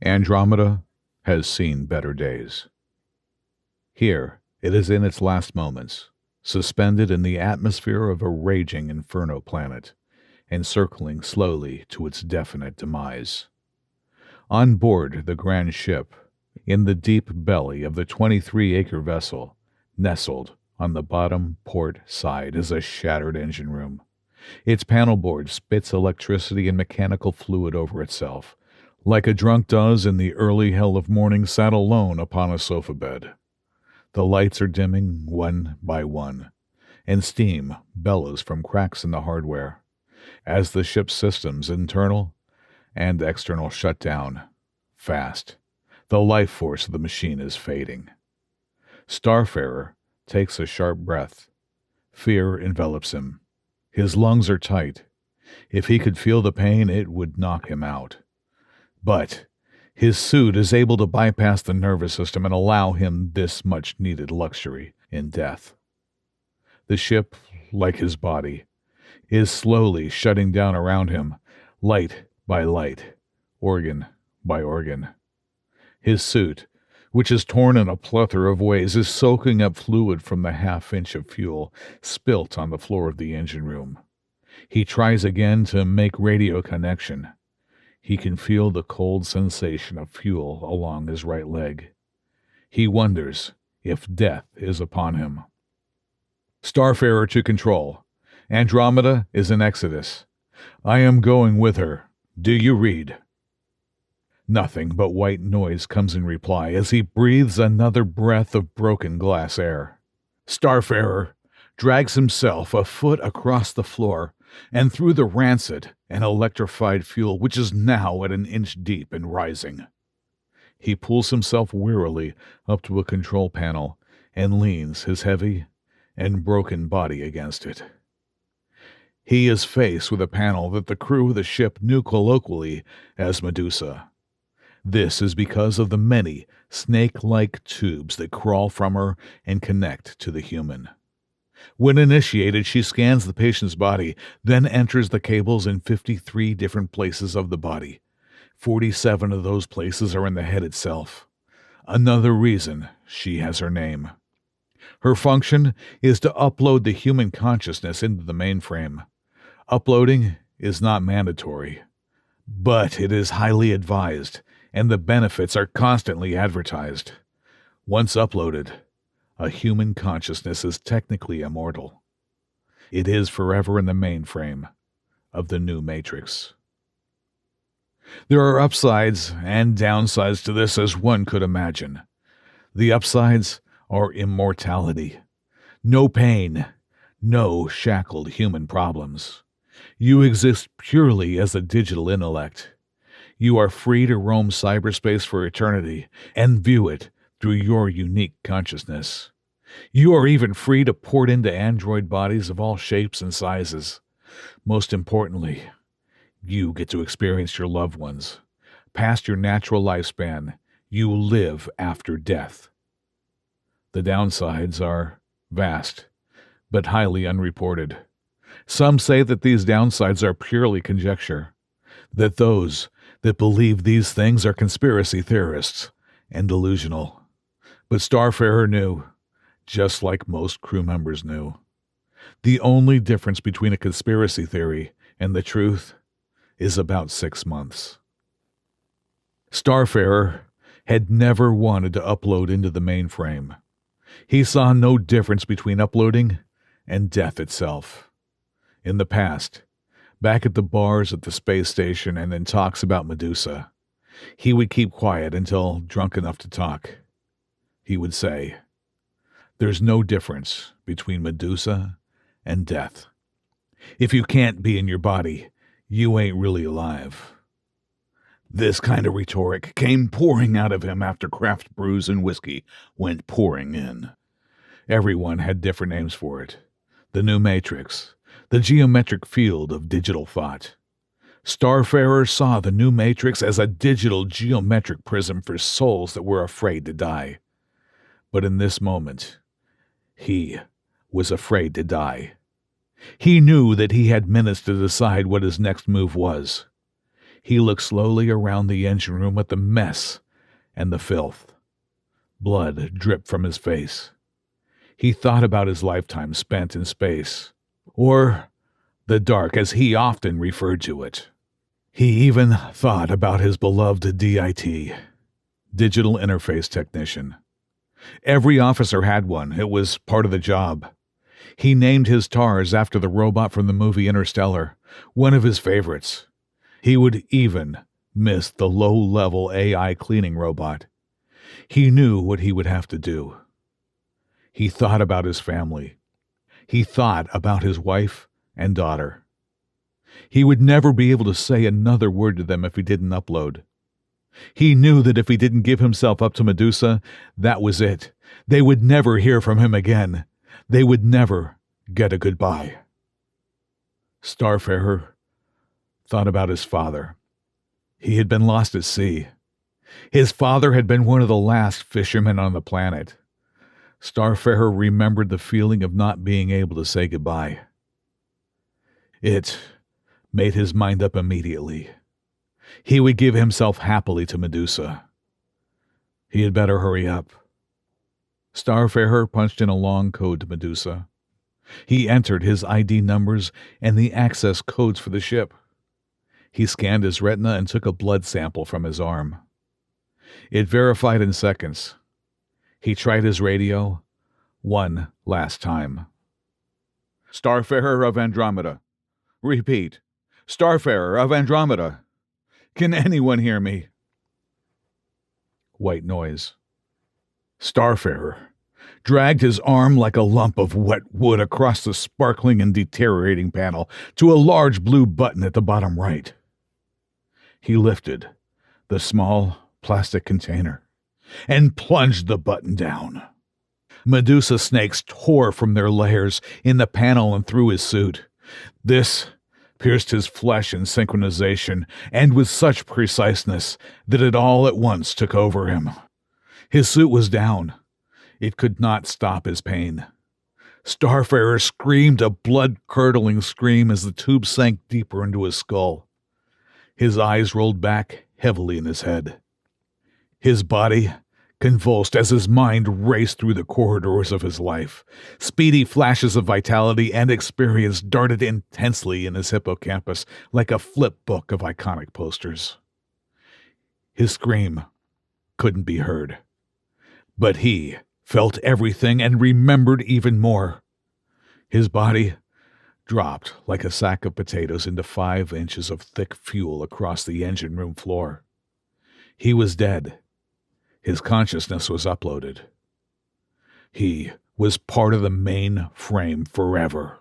Andromeda has seen better days. Here, it is in its last moments, suspended in the atmosphere of a raging inferno planet, and circling slowly to its definite demise. On board the grand ship, in the deep belly of the 23-acre vessel, nestled on the bottom port side is a shattered engine room. Its panel board spits electricity and mechanical fluid over itself, like a drunk does in the early hell of morning sat alone upon a sofa bed. The lights are dimming one by one, and steam bellows from cracks in the hardware, as the ship's systems, internal and external, shut down. Fast. The life force of the machine is fading. Starfarer takes a sharp breath. Fear envelops him. His lungs are tight. If he could feel the pain, it would knock him out. But his suit is able to bypass the nervous system and allow him this much-needed luxury in death. The ship, like his body, is slowly shutting down around him, light by light, organ by organ. His suit, which is torn in a plethora of ways, is soaking up fluid from the half-inch of fuel spilt on the floor of the engine room. He tries again to make radio connection. He can feel the cold sensation of fuel along his right leg. He wonders if death is upon him. Starfarer to control. Andromeda is in Exodus. I am going with her. Do you read? Nothing but white noise comes in reply as he breathes another breath of broken glass air. Starfarer drags himself a foot across the floor and through the rancid and electrified fuel, which is now at an inch deep and rising. He pulls himself wearily up to a control panel and leans his heavy and broken body against it. He is faced with a panel that the crew of the ship knew colloquially as Medusa. This is because of the many snake-like tubes that crawl from her and connect to the human. When initiated, she scans the patient's body, then enters the cables in 53 different places of the body. 47 of those places are in the head itself. Another reason she has her name. Her function is to upload the human consciousness into the mainframe. Uploading is not mandatory, but it is highly advised, and the benefits are constantly advertised. Once uploaded, a human consciousness is technically immortal. It is forever in the mainframe of the new Matrix. There are upsides and downsides to this, as one could imagine. The upsides are immortality. No pain, no shackled human problems. You exist purely as a digital intellect. You are free to roam cyberspace for eternity and view it through your unique consciousness. You are even free to port into android bodies of all shapes and sizes. Most importantly, you get to experience your loved ones. Past your natural lifespan, you live after death. The downsides are vast, but highly unreported. Some say that these downsides are purely conjecture, that those that believe these things are conspiracy theorists and delusional. But Starfarer knew, just like most crew members knew. The only difference between a conspiracy theory and the truth is about 6 months. Starfarer had never wanted to upload into the mainframe. He saw no difference between uploading and death itself. In the past, back at the bars at the space station and in talks about Medusa, he would keep quiet until drunk enough to talk. He would say, "There's no difference between Medusa and death. If you can't be in your body, you ain't really alive." This kind of rhetoric came pouring out of him after craft brews and whiskey went pouring in. Everyone had different names for it. The new Matrix, the geometric field of digital thought. Starfarer saw the new Matrix as a digital geometric prism for souls that were afraid to die. But in this moment, he was afraid to die. He knew that he had minutes to decide what his next move was. He looked slowly around the engine room at the mess and the filth. Blood dripped from his face. He thought about his lifetime spent in space, or the dark as he often referred to it. He even thought about his beloved DIT, Digital Interface Technician. Every officer had one. It was part of the job. He named his TARS after the robot from the movie Interstellar, one of his favorites. He would even miss the low-level AI cleaning robot. He knew what he would have to do. He thought about his family. He thought about his wife and daughter. He would never be able to say another word to them if he didn't upload. He knew that if he didn't give himself up to Medusa, that was it. They would never hear from him again. They would never get a goodbye. Starfarer thought about his father. He had been lost at sea. His father had been one of the last fishermen on the planet. Starfarer remembered the feeling of not being able to say goodbye. It made his mind up immediately. He would give himself happily to Medusa. He had better hurry up. Starfarer punched in a long code to Medusa. He entered his ID numbers and the access codes for the ship. He scanned his retina and took a blood sample from his arm. It verified in seconds. He tried his radio one last time. Starfarer of Andromeda. Repeat. Starfarer of Andromeda. Can anyone hear me? White noise. Starfarer dragged his arm like a lump of wet wood across the sparkling and deteriorating panel to a large blue button at the bottom right. He lifted the small plastic container and plunged the button down. Medusa snakes tore from their layers in the panel and through his suit. This pierced his flesh in synchronization and with such preciseness that it all at once took over him. His suit was down. It could not stop his pain. Starfarer screamed a blood-curdling scream as the tube sank deeper into his skull. His eyes rolled back heavily in his head. His body convulsed as his mind raced through the corridors of his life. Speedy flashes of vitality and experience darted intensely in his hippocampus like a flip book of iconic posters. His scream couldn't be heard, but he felt everything and remembered even more. His body dropped like a sack of potatoes into 5 inches of thick fuel across the engine room floor. He was dead. His consciousness was uploaded. He was part of the main frame forever.